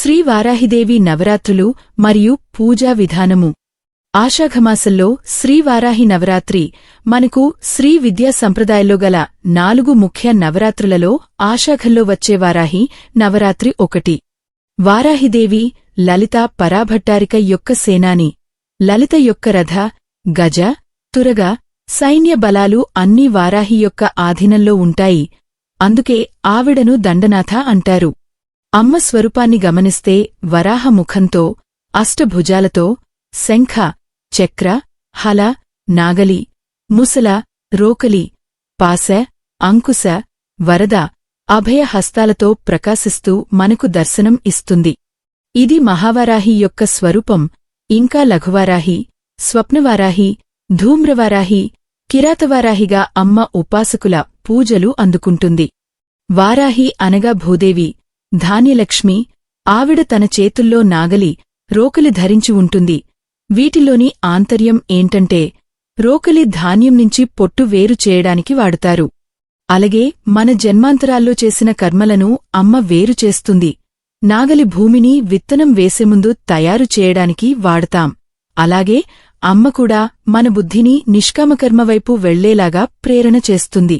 శ్రీ వారాహిదేవి నవరాత్రులు మరియు పూజా విధానము. ఆషాఢమాసంలో శ్రీ వారాహి నవరాత్రి మనకు శ్రీ విద్యా సంప్రదాయంలో గల 4 ముఖ్య నవరాత్రులలో ఆషాఢంలో వచ్చే వారాహి నవరాత్రి ఒకటి. వారాహిదేవి లలిత పరాభట్టారిక యొక్క సేనాని. లలిత యొక్క రథ, గజ, తురగ, సైన్య బలాలు అన్నీ వారాహి యొక్క ఆధీనంలో ఉంటాయి. అందుకే ఆవిడను దండనాథ అంటారు. అమ్మ స్వరూపాన్ని గమనిస్తే వరాహ ముఖంతో, అష్టభుజాలతో, శంఖ, చక్ర, హల, నాగలి, ముసల, రోకలి, పాశ, అంకుశ, వరద, అభయ హస్తాలతో ప్రకాశిస్తూ మనకు దర్శనం ఇస్తుంది. ఇది మహావారాహి యొక్క స్వరూపం. ఇంకా లఘువారాహి, స్వప్నవారాహి, ధూమ్రవారాహి, కిరాతవారాహిగా అమ్మ ఉపాసకుల పూజలు అందుకుంటుంది. వారాహి అనగా భూదేవి, ధాన్యలక్ష్మి. ఆవిడ తన చేతుల్లో నాగలి, రోకలి ధరించి ఉంటుంది. వీటిలోని ఆంతర్యం ఏంటంటే రోకలి ధాన్యం నుంచి పొట్టు వేరు చేయడానికి వాడుతారు. అలాగే మన జన్మాంతరాల్లో చేసిన కర్మలను అమ్మ వేరు చేస్తుంది. నాగలి భూమిని విత్తనం వేసేముందు తయారు చేయడానికి వాడతాం. అలాగే అమ్మ కూడా మన బుద్ధిని నిష్కామకర్మ వైపు వెళ్లేలాగా ప్రేరణ చేస్తుంది.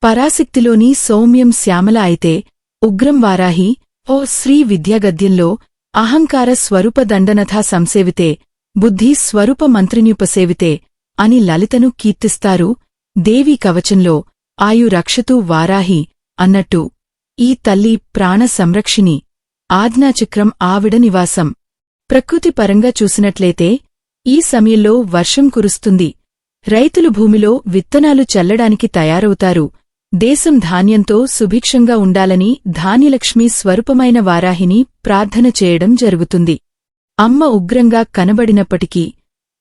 పరాశక్తిలోని సౌమ్యం శ్యామల అయితే ఉగ్రం వారాహి. ఓ శ్రీ విద్యాగద్యంలో అహంకార స్వరూప దండనథా సంసేవితే, బుద్ధి స్వరూప మంత్రిన్యుపసేవితే అని లలితను కీర్తిస్తారు. దేవీ కవచంలో ఆయు రక్షతు వారాహి అన్నట్టు ఈ తల్లి ప్రాణ సంరక్షిణి. ఆజ్ఞాచక్రం ఆవిడ నివాసం. ప్రకృతి పరంగా చూసినట్లయితే ఈ సమయంలో వర్షం కురుస్తుంది. రైతులు భూమిలో విత్తనాలు చల్లడానికి తయారవుతారు. దేశం ధాన్యంతో సుభిక్షంగా ఉండాలని ధాన్యలక్ష్మి స్వరూపమైన వారాహిని ప్రార్థన చేయడం జరుగుతుంది. అమ్మ ఉగ్రంగా కనబడినప్పటికీ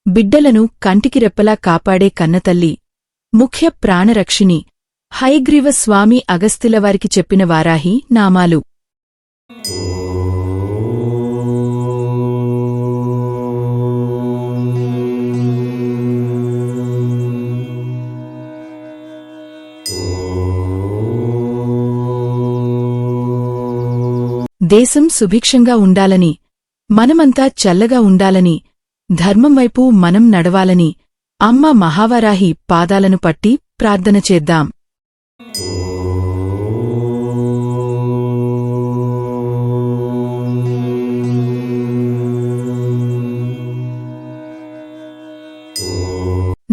బిడ్డలను కంటికి రెప్పలా కాపాడే కన్నతల్లి, ముఖ్య ప్రాణరక్షిణి. హయగ్రీవ స్వామి అగస్త్యులవారికి చెప్పిన వారాహి నామాలు. దేశం సుభిక్షంగా ఉండాలని, మనమంతా చల్లగా ఉండాలని, ధర్మం వైపు మనం నడవాలని అమ్మ మహావారాహి పాదాలను పట్టి ప్రార్థన చేద్దాం.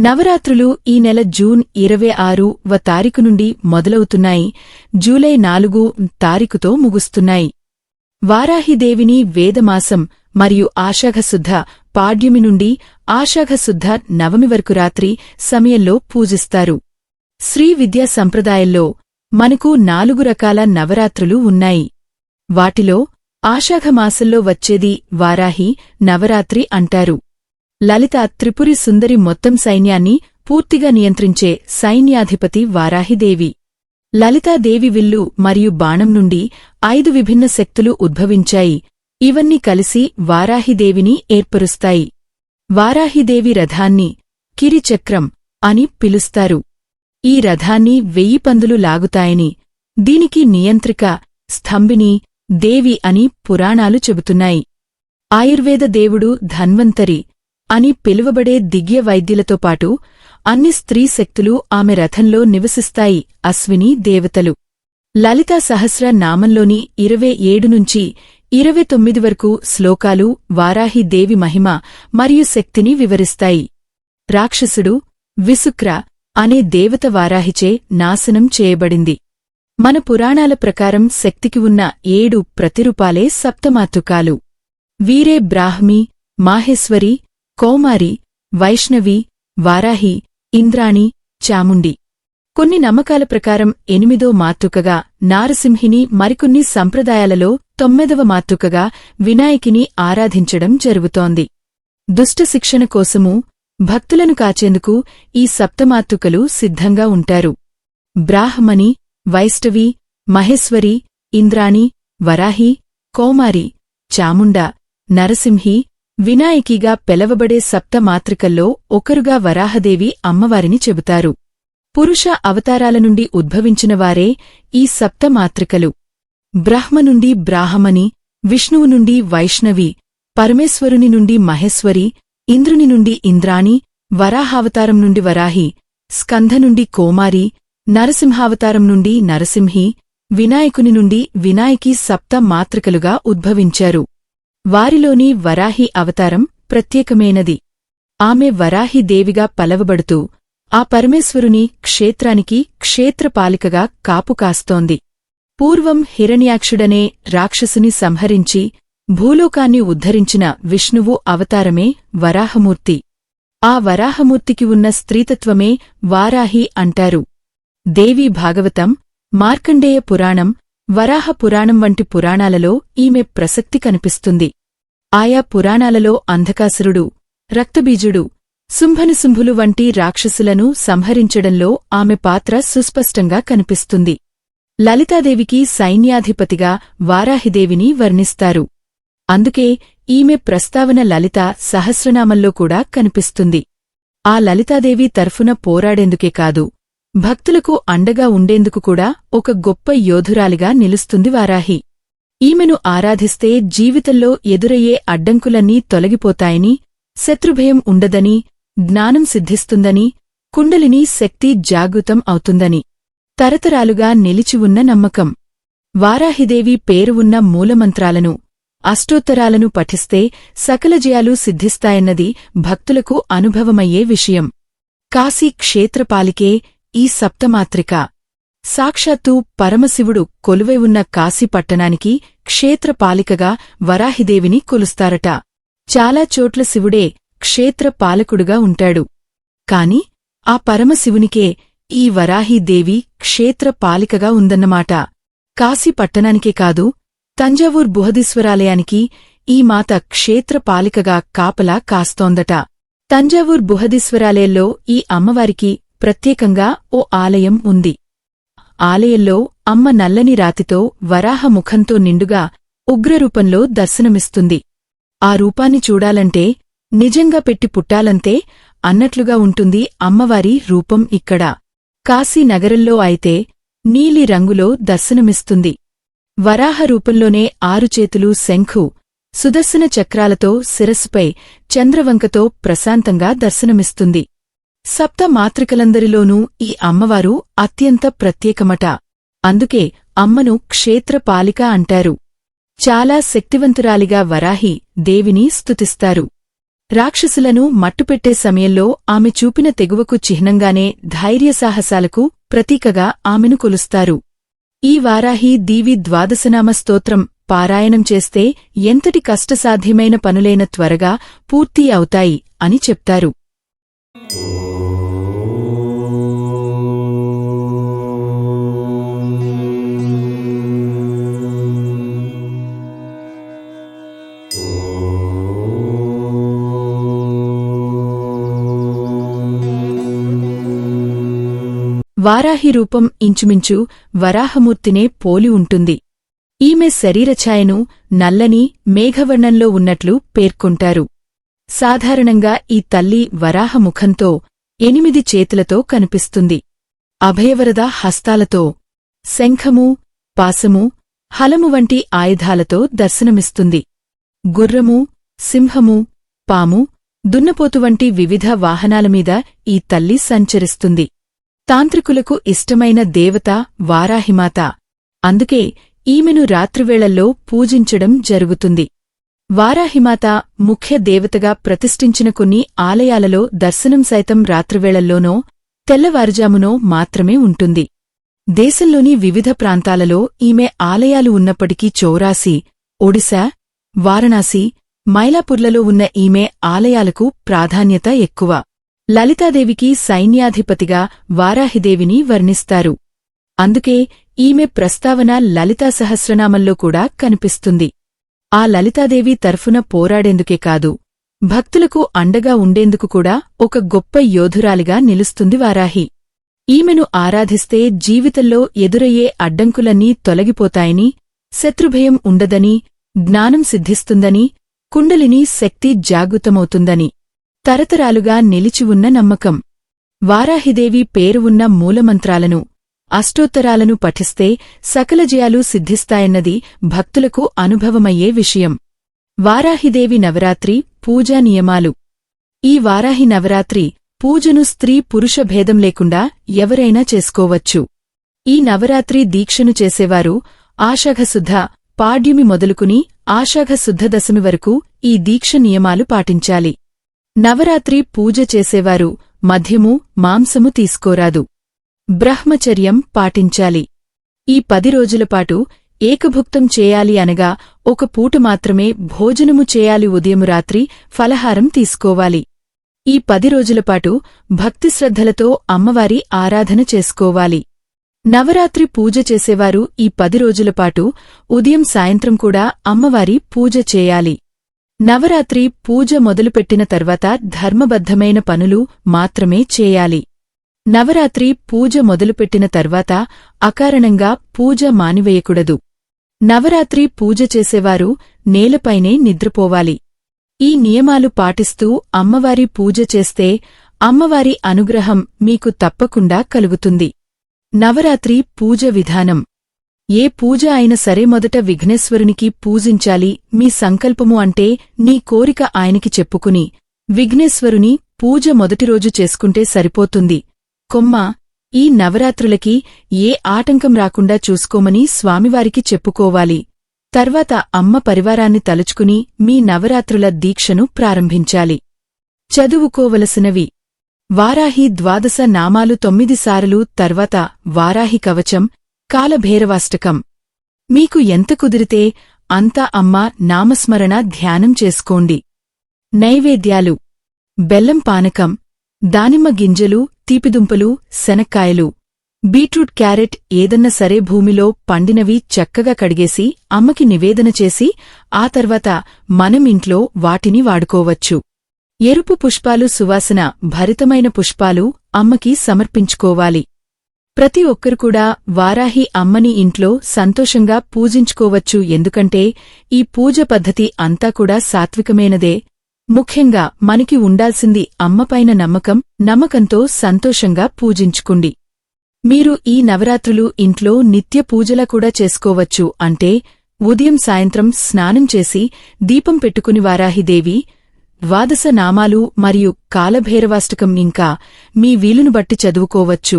నవరాత్రులు ఈ నెల జూన్ 26వ తారీఖు నుండి మొదలవుతున్నాయి. జూలై 4 తారీఖుతో ముగుస్తున్నాయి. వారాహిదేవిని వేదమాసం మరియు ఆషాఢశుద్ధ పాడ్యమి నుండి ఆషాఢశుద్ధ నవమి వరకు రాత్రి సమయంలో పూజిస్తారు. శ్రీ విద్యా సంప్రదాయంలో మనకు 4 రకాల నవరాత్రులు ఉన్నాయి. వాటిలో ఆషాఢమాసంలో వచ్చేది వారాహి నవరాత్రి అంటారు. లలిత త్రిపురి సుందరి మొత్తం సైన్యాన్ని పూర్తిగా నియంత్రించే సైన్యాధిపతి వారాహిదేవి. లలితాదేవి విల్లు మరియు బాణం నుండి 5 విభిన్న శక్తులు ఉద్భవించాయి. ఇవన్నీ కలిసి వారాహిదేవిని ఏర్పరుస్తాయి. వారాహిదేవి రథాన్ని కిరిచక్రం అని పిలుస్తారు. ఈ రథాన్ని 1000 పందులు లాగుతాయని, దీనికి నియంత్రిక స్తంభిని దేవి అని పురాణాలు చెబుతున్నాయి. ఆయుర్వేద దేవుడు ధన్వంతరి అని పిలువబడే దివ్య వైద్యులతో పాటు అన్ని స్త్రీ శక్తులు ఆమె రథంలో నివసిస్తాయి. అశ్విని దేవతలు. లలితా సహస్ర నామంలోని 27 నుంచి 29 వరకు శ్లోకాలు వారాహి దేవి మహిమ మరియు శక్తిని వివరిస్తాయి. రాక్షసుడు విసుక్ర అనే దేవత వారాహిచే నాశనం చేయబడింది. మన పురాణాల ప్రకారం శక్తికి ఉన్న 7 ప్రతిరూపాలే సప్తమాతృకాలు. వీరే బ్రాహ్మి, మాహేశ్వరి, కౌమారి, వైష్ణవి, వారాహి, ఇంద్రాణి, చాముండి. కొన్ని నమ్మకాల ప్రకారం 8వ మాతృకగా నారసింహిని, మరికొన్ని సంప్రదాయాలలో 9వ మాతృకగా వినాయకిని ఆరాధించడం జరుగుతోంది. దుష్ట శిక్షణ కోసమూ భక్తులను కాచేందుకు ఈ సప్తమాతృకలు సిద్ధంగా ఉంటారు. బ్రాహ్మణి, వైష్ణవి, మహేశ్వరి, ఇంద్రాణి, వరాహి, కౌమారి, చాముండ, నరసింహి, వినాయకిగా పిలవబడే సప్తమాతృకల్లో ఒకరుగా వరాహదేవి అమ్మవారిని చెబుతారు. పురుష అవతారాల నుండి ఉద్భవించినవారే ఈ సప్తమాతృకలు. బ్రహ్మ నుండి బ్రాహ్మణి, విష్ణువు నుండి వైష్ణవి, పరమేశ్వరుని నుండి మహేశ్వరి, ఇంద్రుని నుండి ఇంద్రాణి, వరాహావతారం నుండి వరాహి, స్కంధ నుండి కోమారి, నరసింహావతారం నుండి నరసింహి, వినాయకుని నుండి వినాయకి సప్త మాతృకలుగా ఉద్భవించారు. వారిలోని వరాహి అవతారం ప్రత్యేకమైనది. ఆమె వరాహి దేవిగా పలవబడుతూ ఆ పరమేశ్వరుని క్షేత్రానికి క్షేత్రపాలికగా కాపు కాస్తోంది. పూర్వం హిరణ్యాక్షుడనే రాక్షసుని సంహరించి భూలోకాన్ని ఉద్ధరించిన విష్ణువు అవతారమే వరాహమూర్తి. ఆ వరాహమూర్తికి ఉన్న స్త్రీతత్వమే వారాహి అంటారు. దేవీ భాగవతం, మార్కండేయ పురాణం, వరాహ పురాణం వంటి పురాణాలలో ఈమె ప్రసక్తి కనిపిస్తుంది. ఆయా పురాణాలలో అంధకాసురుడు, రక్తబీజుడు, శుంభనిశుంభులు వంటి రాక్షసులను సంహరించడంలో ఆమె పాత్ర సుస్పష్టంగా కనిపిస్తుంది. లలితాదేవికి సైన్యాధిపతిగా వారాహిదేవిని వర్ణిస్తారు. అందుకే ఈమె ప్రస్తావన లలిత సహస్రనామంలో కూడా కనిపిస్తుంది. ఆ లలితాదేవి తరఫున పోరాడేందుకే కాదు, భక్తులకు అండగా ఉండేందుకు కూడా ఒక గొప్ప యోధురాలిగా నిలుస్తుంది వారాహి. ఈమెను ఆరాధిస్తే జీవితంలో ఎదురయ్యే అడ్డంకులన్నీ తొలగిపోతాయని, శత్రుభయం ఉండదని, జ్ఞానం సిద్ధిస్తుందని, కుండలిని శక్తి జాగృతం అవుతుందని తరతరాలుగా నిలిచి ఉన్న నమ్మకం. వారాహిదేవి పేరు ఉన్న మూలమంత్రాలను, అష్టోత్తరాలను పఠిస్తే సకల జయాలు సిద్ధిస్తాయన్నది భక్తులకు అనుభవమయ్యే విషయం. కాశీ క్షేత్రపాలికే ఈ సప్తమాత్రిక. సాక్షాత్తు పరమశివుడు కొలువై ఉన్న కాశీ పట్టణానికి క్షేత్రపాలికగా వరాహిదేవిని కొలుస్తారట. చాలా చోట్ల శివుడే క్షేత్రపాలకుడుగా ఉంటాడు. కాని ఆ పరమశివునికే ఈ వరాహిదేవి క్షేత్రపాలికగా ఉందన్నమాట. కాశీ పట్టణానికే కాదు, తంజావూర్ బృహదీశ్వరాలయానికి ఈ మాత క్షేత్రపాలికగా కాపలా కాస్తోందట. తంజావూర్ బృహదీశ్వరాలయంలో ఈ అమ్మవారికి ప్రత్యేకంగా ఓ ఆలయం ఉంది. ఆలయంలో అమ్మ నల్లని రాతితో వరాహ ముఖంతో నిండుగా ఉగ్రరూపంలో దర్శనమిస్తుంది. ఆ రూపాన్ని చూడాలంటే నిజంగా పెట్టి పుట్టాలంతే అన్నట్లుగా ఉంటుంది అమ్మవారి రూపం ఇక్కడ. కాశీ నగరంలో అయితే నీలి రంగులో దర్శనమిస్తుంది. వరాహ రూపంలోనే 6 చేతులు, శంఖు, సుదర్శన చక్రాలతో శిరస్సుపై చంద్రవంకతో ప్రశాంతంగా దర్శనమిస్తుంది. సప్త మాతృకలందరిలోనూ ఈ అమ్మవారు అత్యంత ప్రత్యేకమట. అందుకే అమ్మను క్షేత్రపాలిక అంటారు. చాలా శక్తివంతురాలిగా వరాహి దేవిని స్తుతిస్తారు. రాక్షసులను మట్టుపెట్టే సమయంలో ఆమె చూపిన తెగువకు చిహ్నంగానే ధైర్యసాహసాలకు ప్రతీకగా ఆమెను కొలుస్తారు. ఈ వారాహి దీవి ద్వాదశనామ స్తోత్రం పారాయణం చేస్తే ఎంతటి కష్టసాధ్యమైన పనులైన త్వరగా పూర్తి అవుతాయి అని చెప్తారు. వారాహి రూపం ఇంచుమించు వరాహమూర్తినే పోలి ఉంటుంది. ఈమె శరీరఛాయను నల్లని మేఘవర్ణంలో ఉన్నట్లు పేర్కొంటారు. సాధారణంగా ఈ తల్లి వరాహముఖంతో 8 చేతులతో కనిపిస్తుంది. అభయవరద హస్తాలతో, శంఖము, పాసము, హలము వంటి ఆయుధాలతో దర్శనమిస్తుంది. గుర్రము, సింహము, పాము, దున్నపోతు వంటి వివిధ వాహనాలమీద ఈ తల్లి సంచరిస్తుంది. తాంత్రికులకు ఇష్టమైన దేవత వారాహిమాత. అందుకే ఈమెను రాత్రివేళల్లో పూజించడం జరుగుతుంది. వారాహిమాత ముఖ్య దేవతగా ప్రతిష్ఠించిన కొన్ని ఆలయాలలో దర్శనం సైతం రాత్రివేళల్లోనో తెల్లవారుజామునో మాత్రమే ఉంటుంది. దేశంలోని వివిధ ప్రాంతాలలో ఈమె ఆలయాలు ఉన్నప్పటికీ చౌరాసి, ఒడిశా, వారణాసి, మైలాపూర్లలో ఉన్న ఈమె ఆలయాలకు ప్రాధాన్యత ఎక్కువ. లలితాదేవికి సైన్యాధిపతిగా వారాహిదేవిని వర్ణిస్తారు. అందుకే ఈమె ప్రస్తావన లలితా సహస్రనామంలో కూడా కనిపిస్తుంది. ఆ లలితాదేవి తరఫున పోరాడేందుకే కాదు, భక్తులకు అండగా ఉండేందుకు కూడా ఒక గొప్ప యోధురాలిగా నిలుస్తుంది వారాహి. ఈమెను ఆరాధిస్తే జీవితంలో ఎదురయ్యే అడ్డంకులన్నీ తొలగిపోతాయని, శత్రుభయం ఉండదని, జ్ఞానం సిద్ధిస్తుందని, కుండలిని శక్తి జాగృతమవుతుందని తరతరాలుగా నిలిచి ఉన్న నమ్మకం. వారాహిదేవి పేరు ఉన్న మూలమంత్రాలను, అష్టోత్తరాలను పఠిస్తే సకల జయాలు సిద్ధిస్తాయన్నది భక్తులకు అనుభవమయ్యే విషయం. వారాహిదేవి నవరాత్రి పూజా నియమాలు. ఈ వారాహి నవరాత్రి పూజను స్త్రీ పురుష భేదం లేకుండా ఎవరైనా చేసుకోవచ్చు. ఈ నవరాత్రి దీక్షను చేసేవారు ఆషాఢశుద్ధ పాడ్యమి మొదలుకుని ఆషాఢశుద్ధ దశమి వరకు ఈ దీక్ష నియమాలు పాటించాలి. నవరాత్రి పూజ చేసేవారు మద్యము మాంసము తీసుకోరాదు. బ్రహ్మచర్యం పాటించాలి. ఈ 10 రోజులపాటు ఏకభుక్తం చేయాలి అనగా ఒక పూట మాత్రమే భోజనము చేయాలి. ఉదయం రాత్రి ఫలహారం తీసుకోవాలి. ఈ 10 రోజులపాటు భక్తిశ్రద్ధలతో అమ్మవారి ఆరాధన చేసుకోవాలి. నవరాత్రి పూజ చేసేవారు ఈ 10 రోజులపాటు ఉదయం సాయంత్రం కూడా అమ్మవారి పూజ చేయాలి. నవరాత్రి పూజ మొదలుపెట్టిన తర్వాత ధర్మబద్ధమైన పనులు మాత్రమే చేయాలి. నవరాత్రి పూజ మొదలుపెట్టిన తర్వాత అకారణంగా పూజ మానివేయకూడదు. నవరాత్రి పూజ చేసేవారు నేలపైనే నిద్రపోవాలి. ఈ నియమాలు పాటిస్తూ అమ్మవారి పూజ చేస్తే అమ్మవారి అనుగ్రహం మీకు తప్పకుండా కలుగుతుంది. నవరాత్రి పూజ విధానం. ఏ పూజ అయినా సరే మొదట విఘ్నేశ్వరునికి పూజించాలి. మీ సంకల్పము అంటే నీ కోరిక ఆయనకి చెప్పుకుని విఘ్నేశ్వరుని పూజ మొదటి రోజు చేసుకుంటే సరిపోతుంది. ఈ నవరాత్రులకి ఏ ఆటంకం రాకుండా చూసుకోమని స్వామివారికి చెప్పుకోవాలి. తర్వాత అమ్మ పరివారాన్ని తలుచుకుని మీ నవరాత్రుల దీక్షను ప్రారంభించాలి. చదువుకోవలసినవి: వారాహి ద్వాదశ నామాలు 9 సార్లు, తర్వాత వారాహి కవచం, కాలభైరవాష్టకం. మీకు ఎంత కుదిరితే అంతా అమ్మ నామస్మరణ ధ్యానం చేసుకోండి. నైవేద్యాలు: బెల్లం పానకం, దానిమ్మ గింజలు, తీపిదుంపలు, శనక్కాయలు, బీట్రూట్, క్యారెట్ ఏదన్నా సరే భూమిలో పండినవి చక్కగా కడిగేసి అమ్మకి నివేదన చేసి ఆ తర్వాత మనం ఇంట్లో వాటిని వాడుకోవచ్చు. ఎరుపు పుష్పాలు, సువాసన భరితమైన పుష్పాలు అమ్మకి సమర్పించుకోవాలి. ప్రతి ఒక్కరు కూడా వారాహి అమ్మని ఇంట్లో సంతోషంగా పూజించుకోవచ్చు. ఎందుకంటే ఈ పూజ పద్ధతి అంతా కూడా సాత్వికమైనదే. ముఖ్యంగా మనకి ఉండాల్సింది అమ్మపైన నమ్మకంతో సంతోషంగా పూజించుకోండి. మీరు ఈ నవరాత్రులు ఇంట్లో నిత్య పూజలా కూడా చేసుకోవచ్చు. అంటే ఉదయం సాయంత్రం స్నానం చేసి దీపం పెట్టుకుని వారాహిదేవి ద్వాదశ నామాలు మరియు కాలభైరవాష్టకం ఇంకా మీ వీలును బట్టి చదువుకోవచ్చు.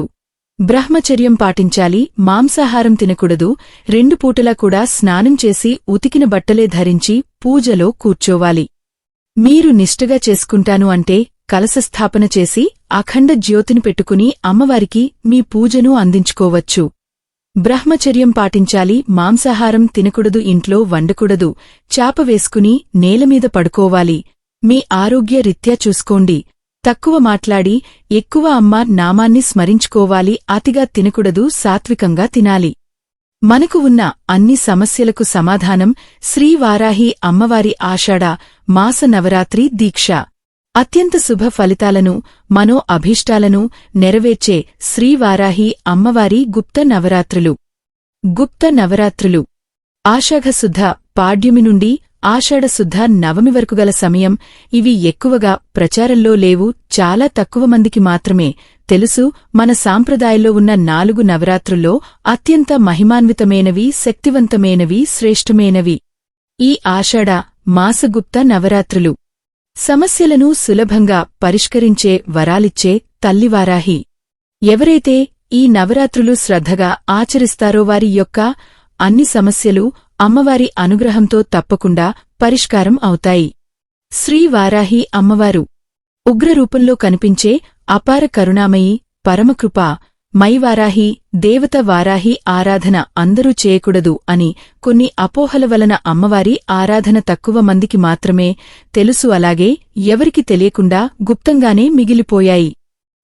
బ్రహ్మచర్యం పాటించాలి. మాంసాహారం తినకూడదు. 2 పూటలా కూడా స్నానం చేసి ఉతికిన బట్టలే ధరించి పూజలో కూర్చోవాలి. మీరు నిష్ఠగా చేసుకుంటాను అంటే కలశస్థాపన చేసి అఖండ జ్యోతిని పెట్టుకుని అమ్మవారికి మీ పూజను అందించుకోవచ్చు. బ్రహ్మచర్యం పాటించాలి. మాంసాహారం తినకూడదు. ఇంట్లో వండకూడదు. చాప వేసుకుని నేలమీద పడుకోవాలి. మీ ఆరోగ్య రీత్యా చూసుకోండి. తక్కువ మాట్లాడి ఎక్కువ అమ్మ నామాన్ని స్మరించుకోవాలి. అతిగా తినకూడదు. సాత్వికంగా తినాలి. మనకు ఉన్న అన్ని సమస్యలకు సమాధానం శ్రీ వారాహి అమ్మవారి ఆషాఢ మాస నవరాత్రి దీక్ష. అత్యంత శుభ ఫలితాలను మనో అభీష్టాలను నెరవేర్చే శ్రీ వారాహి అమ్మవారి గుప్త నవరాత్రులు. గుప్త నవరాత్రులు ఆషాఢశుద్ధ పాడ్యమి నుండి ఆషాఢశుద్ధ నవమి వరకు గల సమయం. ఇవి ఎక్కువగా ప్రచారంలో లేవు. చాలా తక్కువ మందికి మాత్రమే తెలుసు. మన సాంప్రదాయంలో ఉన్న 4 నవరాత్రుల్లో అత్యంత మహిమాన్వితమైనవి, శక్తివంతమైనవి, శ్రేష్టమైనవి ఈ ఆషాఢ మాసగుప్త నవరాత్రులు. సమస్యలను సులభంగా పరిష్కరించే వరాలిచ్చే తల్లివారాహి. ఎవరైతే ఈ నవరాత్రులు శ్రద్ధగా ఆచరిస్తారో వారి యొక్క అన్ని సమస్యలు అమ్మవారి అనుగ్రహంతో తప్పకుండా పరిష్కారం అవుతాయి. శ్రీ వారాహి అమ్మవారు ఉగ్రరూపంలో కనిపించే అపార కరుణామయి, పరమకృప మైవారాహి, దేవత వారాహి ఆరాధన అందరూ చేయకూడదు అని కొన్ని అపోహల వలన అమ్మవారి ఆరాధన తక్కువ మందికి మాత్రమే తెలుసు. అలాగే ఎవరికి తెలియకుండా గుప్తంగానే మిగిలిపోయాయి.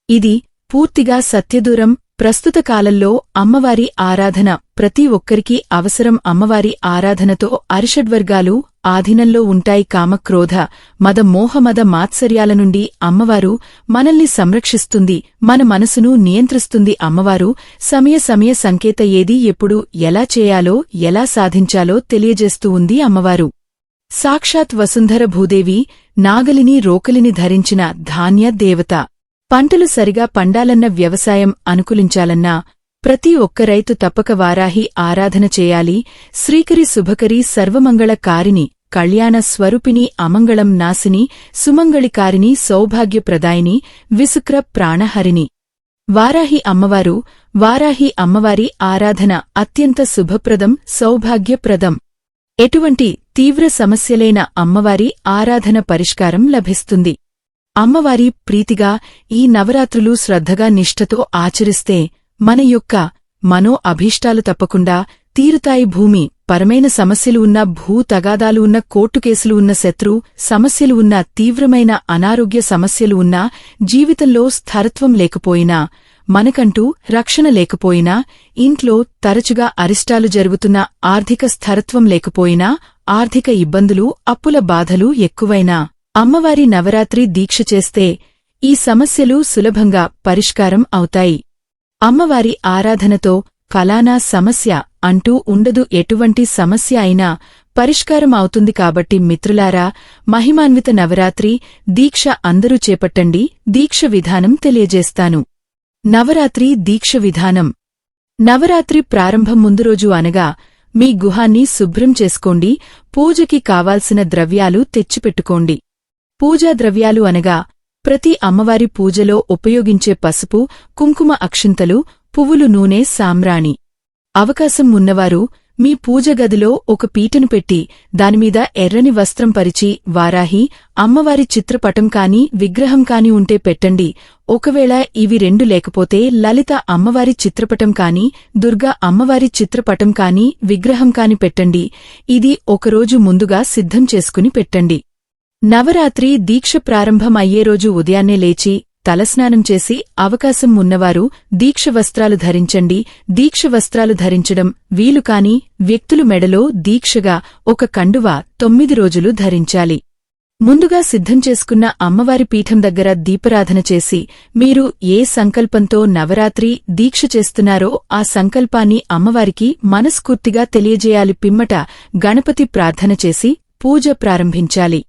ఇది పూర్తిగా సత్యదూరం. ప్రస్తుత కాలంలో అమ్మవారి ఆరాధన ప్రతి ఒక్కరికీ అవసరం. అమ్మవారి ఆరాధనతో అరిషడ్వర్గాలు ఆధీనంలో ఉంటాయి. కామక్రోధ మద మోహమద మాత్సర్యాల నుండి అమ్మవారు మనల్ని సంరక్షిస్తుంది. మన మనసును నియంత్రిస్తుంది. అమ్మవారు సమయ సంకేత ఏది ఎప్పుడు ఎలా చేయాలో ఎలా సాధించాలో తెలియజేస్తూ ఉంది. అమ్మవారు సాక్షాత్ వసుంధర భూదేవి, నాగలిని రోకలిని ధరించిన ధాన్య దేవత. పంటలు సరిగా పండాలన్న, వ్యవసాయం అనుకూలించాలన్నా, ప్రతి ఒక్క రైతు తప్పక వారాహి ఆరాధన చేయాలి. శ్రీకరి శుభకరి సర్వమంగళకారిణి కళ్యాణ స్వరూపిణి అమంగళం నాశిని సుమంగళికారిణి సౌభాగ్యప్రదాయిని విసుక్ర ప్రాణహరిణి. వారాహి అమ్మవారి ఆరాధన అత్యంత శుభప్రదం, సౌభాగ్యప్రదం. ఎటువంటి తీవ్ర సమస్యలైన అమ్మవారి ఆరాధన పరిష్కారం లభిస్తుంది. అమ్మవారి ప్రీతిగా ఈ నవరాత్రులు శ్రద్ధగా నిష్ఠతో ఆచరిస్తే మన యొక్క మనో అభీష్టాలు తప్పకుండా తీరుతాయి. భూమి పరమైన సమస్యలు ఉన్న, భూ తగాదాలు ఉన్న, కోర్టు కేసులు ఉన్న, శత్రు సమస్యలు ఉన్న, తీవ్రమైన అనారోగ్య సమస్యలు ఉన్నా, జీవితంలో స్థిరత్వం లేకపోయినా, మనకంటూ రక్షణ లేకపోయినా, ఇంట్లో తరచుగా అరిష్టాలు జరుగుతున్నా, ఆర్థిక స్థిరత్వం లేకపోయినా, ఆర్థిక ఇబ్బందులు, అప్పుల బాధలు ఎక్కువైనా అమ్మవారి నవరాత్రి దీక్ష చేస్తే ఈ సమస్యలు సులభంగా పరిష్కారం అవుతాయి. అమ్మవారి ఆరాధనతో ఫలానా సమస్య అంటూ ఉండదు. ఎటువంటి సమస్య అయినా పరిష్కారం అవుతుంది. కాబట్టి మిత్రులారా, మహిమాన్విత నవరాత్రి దీక్ష అందరూ చేపట్టండి. దీక్ష విధానం తెలియజేస్తాను. నవరాత్రి దీక్ష విధానం. నవరాత్రి ప్రారంభం ముందు రోజు అనగా మీ గుహాన్ని శుభ్రం చేసుకోండి. పూజకి కావాల్సిన ద్రవ్యాలు తెచ్చిపెట్టుకోండి. పూజా ద్రవ్యాలు అనగా ప్రతి అమ్మవారి పూజలో ఉపయోగించే పసుపు, కుంకుమ, అక్షింతలు, పువ్వులు, నూనె, సాంబ్రాణి. అవకాశం ఉన్నవారు మీ పూజ గదిలో ఒక పీటను పెట్టి దానిమీద ఎర్రని వస్త్రం పరిచి వారాహి అమ్మవారి చిత్రపటం కాని విగ్రహం కాని ఉంటే పెట్టండి. ఒకవేళ ఇవి రెండు లేకపోతే లలిత అమ్మవారి చిత్రపటం కాని, దుర్గా అమ్మవారి చిత్రపటం కాని విగ్రహం కాని పెట్టండి. ఇది ఒకరోజు ముందుగా సిద్ధం చేసుకుని పెట్టండి. నవరాత్రి దీక్ష ప్రారంభం అయ్యే రోజు ఉదయాన్నే లేచి తలస్నానం చేసి అవకాశం ఉన్నవారు దీక్ష వస్త్రాలు ధరించండి. దీక్ష వస్త్రాలు ధరించడం వీలుకాని వ్యక్తులు మెడలో దీక్షగా ఒక కండువ 9 రోజులు ధరించాలి. ముందుగా సిద్ధం చేసుకున్న అమ్మవారి పీఠం దగ్గర దీపారాధన చేసి మీరు ఏ సంకల్పంతో నవరాత్రి దీక్ష చేస్తున్నారో ఆ సంకల్పాన్ని అమ్మవారికి మనస్ఫూర్తిగా తెలియజేయాలి. పిమ్మట గణపతి ప్రార్థన చేసి పూజ ప్రారంభించాలి.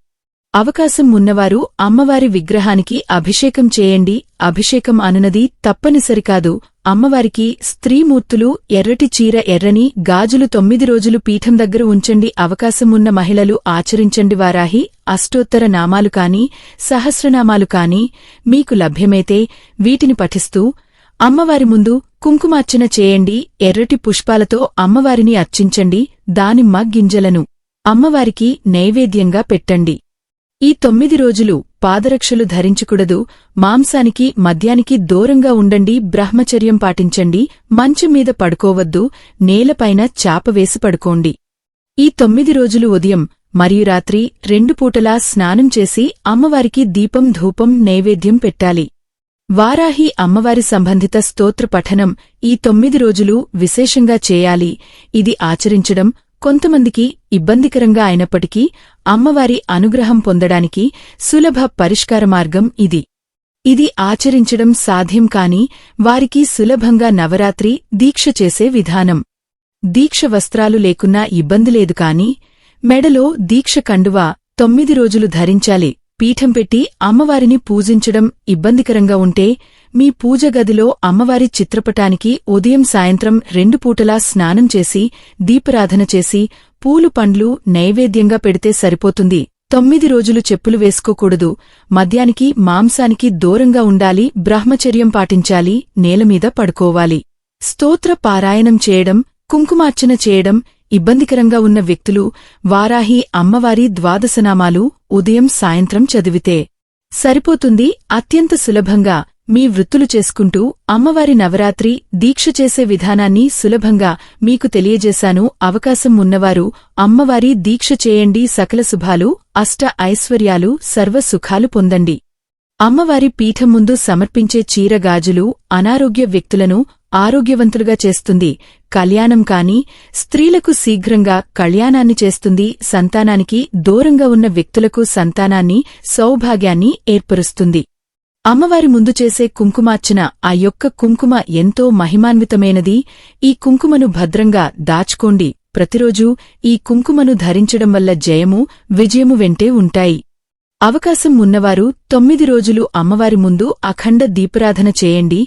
అవకాశం ఉన్నవారు అమ్మవారి విగ్రహానికి అభిషేకం చేయండి. అభిషేకం అనునది తప్పనిసరికాదు. అమ్మవారికి స్త్రీమూర్తులు, ఎర్రటి చీర, ఎర్రని గాజులు 9 రోజులు పీఠం దగ్గర ఉంచండి. అవకాశం ఉన్న మహిళలు ఆచరించండి. వారాహి అష్టోత్తర నామాలు కాని, సహస్రనామాలు కాని మీకు లభ్యమైతే వీటిని పఠిస్తూ అమ్మవారి ముందు కుంకుమార్చన చేయండి. ఎర్రటి పుష్పాలతో అమ్మవారిని అర్చించండి. దానిమ్మ గింజలను అమ్మవారికి నైవేద్యంగా పెట్టండి. ఈ 9 రోజులు పాదరక్షలు ధరించకూడదు. మాంసానికి, మద్యానికి దూరంగా ఉండండి. బ్రహ్మచర్యం పాటించండి. మంచం మీద పడుకోవద్దు. నేలపైన చాప వేసి పడుకోండి. ఈ 9 రోజులు ఉదయం మరియు రాత్రి 2 పూటలా స్నానం చేసి అమ్మవారికి దీపం, ధూపం, నైవేద్యం పెట్టాలి. వారాహి అమ్మవారి సంబంధిత స్తోత్ర పఠనం ఈ 9 రోజులు విశేషంగా చేయాలి. ఇది ఆచరించడం కొంతమందికి ఇబ్బందికరంగా అయినప్పటికీ అమ్మవారి అనుగ్రహం పొందడానికి సులభ పరిష్కార మార్గం ఇది. ఇది ఆచరించడం సాధ్యం కాని వారికి సులభంగా నవరాత్రి దీక్ష చేసే విధానం. దీక్ష వస్త్రాలు లేకున్నా ఇబ్బందిలేదు కాని మెడలో దీక్ష కండువ 9 రోజులు ధరించాలి. పీఠం పెట్టి అమ్మవారిని పూజించడం ఇబ్బందికరంగా ఉంటే మీ పూజ గదిలో అమ్మవారి చిత్రపటానికి ఉదయం సాయంత్రం 2 పూటలా స్నానం చేసి దీపారాధన చేసి పూలు, పండ్లు నైవేద్యంగా పెడితే సరిపోతుంది. 9 రోజులు చెప్పులు వేసుకోకూడదు. మద్యానికి, మాంసానికి దూరంగా ఉండాలి. బ్రహ్మచర్యం పాటించాలి. నేలమీద పడుకోవాలి. స్తోత్ర పారాయణం చేయడం, కుంకుమార్చన చేయడం ఇబ్బందికరంగా ఉన్న వ్యక్తులు వారాహి అమ్మవారి ద్వాదశనామాలు ఉదయం సాయంత్రం చదివితే సరిపోతుంది. అత్యంత సులభంగా మీ వృత్తులు చేసుకుంటూ అమ్మవారి నవరాత్రి దీక్ష చేసే విధానాన్ని సులభంగా మీకు తెలియజేశాను. అవకాశం ఉన్నవారు అమ్మవారి దీక్ష చేయండి. సకల శుభాలు, అష్ట ఐశ్వర్యాలు, సర్వ సుఖాలు పొందండి. అమ్మవారి పీఠం ముందు సమర్పించే చీరగాజులు అనారోగ్య వ్యక్తులను ఆరోగ్యవంతులుగా చేస్తుంది. కళ్యాణం కాని స్త్రీలకు శీఘ్రంగా కళ్యాణాన్ని చేస్తుంది. సంతానానికి దూరంగా ఉన్న వ్యక్తులకు సంతానాన్ని, సౌభాగ్యాన్ని ఏర్పరుస్తుంది. అమ్మవారి ముందు చేసే కుంకుమార్చన ఆ యొక్క కుంకుమ ఎంతో మహిమాన్వితమైనది. ఈ కుంకుమను భద్రంగా దాచుకోండి. ప్రతిరోజూ ఈ కుంకుమను ధరించడం వల్ల జయము, విజయము వెంటే ఉంటాయి. అవకాశం ఉన్నవారు 9 రోజులు అమ్మవారి ముందు అఖండ దీపారాధన చేయండి.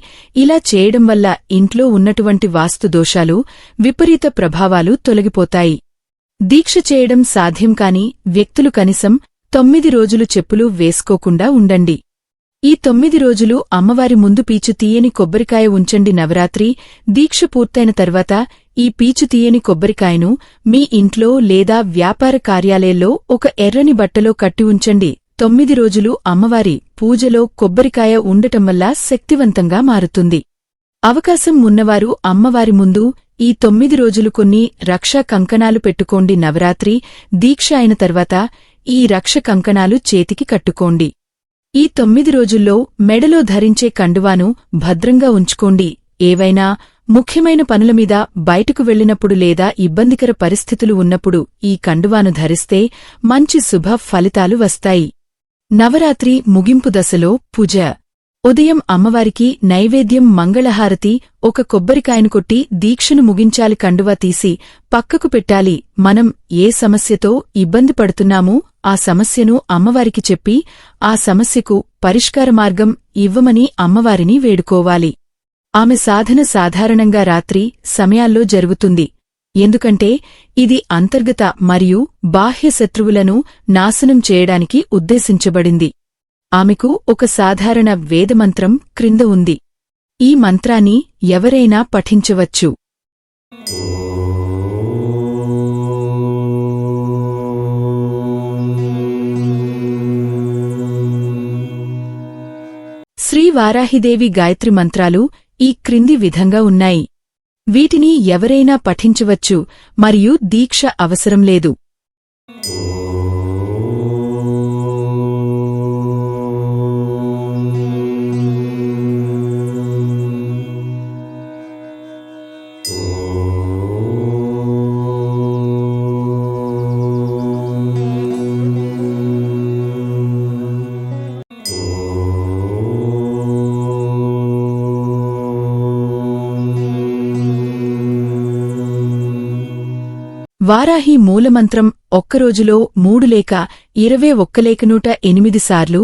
ఇలా చేయడం వల్ల ఇంట్లో ఉన్నటువంటి వాస్తు దోషాలు, విపరీత ప్రభావాలు తొలగిపోతాయి. దీక్ష చేయడం సాధ్యం కాని వ్యక్తులు కనీసం 9 రోజులు చెప్పులు వేసుకోకుండా ఉండండి. ఈ 9 రోజులు అమ్మవారి ముందు పీచు తీయని కొబ్బరికాయ ఉంచండి. నవరాత్రి దీక్ష పూర్తయిన తర్వాత ఈ పీచు తీయని కొబ్బరికాయను మీ ఇంట్లో లేదా వ్యాపార కార్యాలయంలో ఒక ఎర్రని బట్టలో కట్టి ఉంచండి. 9 రోజులు అమ్మవారి పూజలో కొబ్బరికాయ ఉండటం వల్ల శక్తివంతంగా మారుతుంది. అవకాశం ఉన్నవారు అమ్మవారి ముందు ఈ 9 రోజులు కొన్ని రక్షా కంకణాలు పెట్టుకోండి. నవరాత్రి దీక్ష అయిన తర్వాత ఈ రక్ష కంకణాలు చేతికి కట్టుకోండి. ఈ 9 రోజుల్లో మెడలో ధరించే కండువాను భద్రంగా ఉంచుకోండి. ఏవైనా ముఖ్యమైన పనుల మీద బయటకు వెళ్లినప్పుడు లేదా ఇబ్బందికర పరిస్థితులు ఉన్నప్పుడు ఈ కండువాను ధరిస్తే మంచి శుభ ఫలితాలు వస్తాయి. నవరాత్రి ముగింపు దశలో పూజ. ఉదయం అమ్మవారికి నైవేద్యం మంగళహారతి, ఒక కొబ్బరికాయను కొట్టి దీక్షను ముగించాలి. కండువా తీసి పక్కకు పెట్టాలి. మనం ఏ సమస్యతో ఇబ్బంది పడుతున్నామో ఆ సమస్యను అమ్మవారికి చెప్పి ఆ సమస్యకు పరిష్కార మార్గం ఇవ్వమని అమ్మవారిని వేడుకోవాలి. ఆమె సాధన సాధారణంగా రాత్రి సమయాల్లో జరుగుతుంది. ఎందుకంటే ఇది అంతర్గత మరియు బాహ్య శత్రువులను నాశనం చేయడానికి ఉద్దేశించబడింది. ఆమెకు ఒక సాధారణ వేదమంత్రం క్రింద ఉంది. ఈ మంత్రాన్ని ఎవరైనా పఠించవచ్చు. శ్రీ వారాహిదేవి గాయత్రి మంత్రాలు ఈ క్రింది విధంగా ఉన్నాయి. వీటిని ఎవరైనా పఠించవచ్చు మరియు దీక్ష అవసరం లేదు. వారాహి మూలమంత్రం ఒక్కరోజులో 3 లేక 21 లేక 108 సార్లు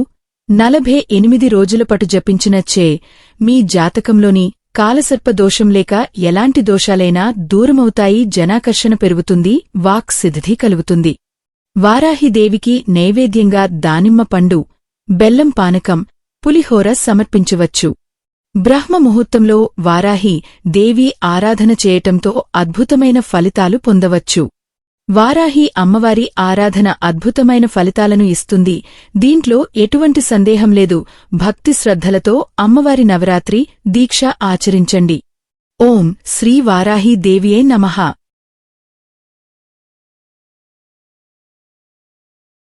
48 రోజులపాటు జపించినచ్చే మీ జాతకంలోని కాలసర్ప దోషం లేక ఎలాంటి దోషాలైనా దూరమవుతాయి. జనాకర్షణ పెరుగుతుంది, వాక్ సిద్ధి కలుగుతుంది. వారాహిదేవికి నైవేద్యంగా దానిమ్మ పండు, బెల్లం పానకం, పులిహోర సమర్పించవచ్చు. బ్రహ్మ ముహూర్తంలో వారాహి దేవి ఆరాధన చేయటంతో అద్భుతమైన ఫలితాలు పొందవచ్చు. వారాహి అమ్మవారి ఆరాధన అద్భుతమైన ఫలితాలను ఇస్తుంది. దీంట్లో ఎటువంటి సందేహం లేదు. భక్తి శ్రద్ధలతో అమ్మవారి నవరాత్రి దీక్ష ఆచరించండి. ఓం శ్రీ వారాహి దేవియే నమః.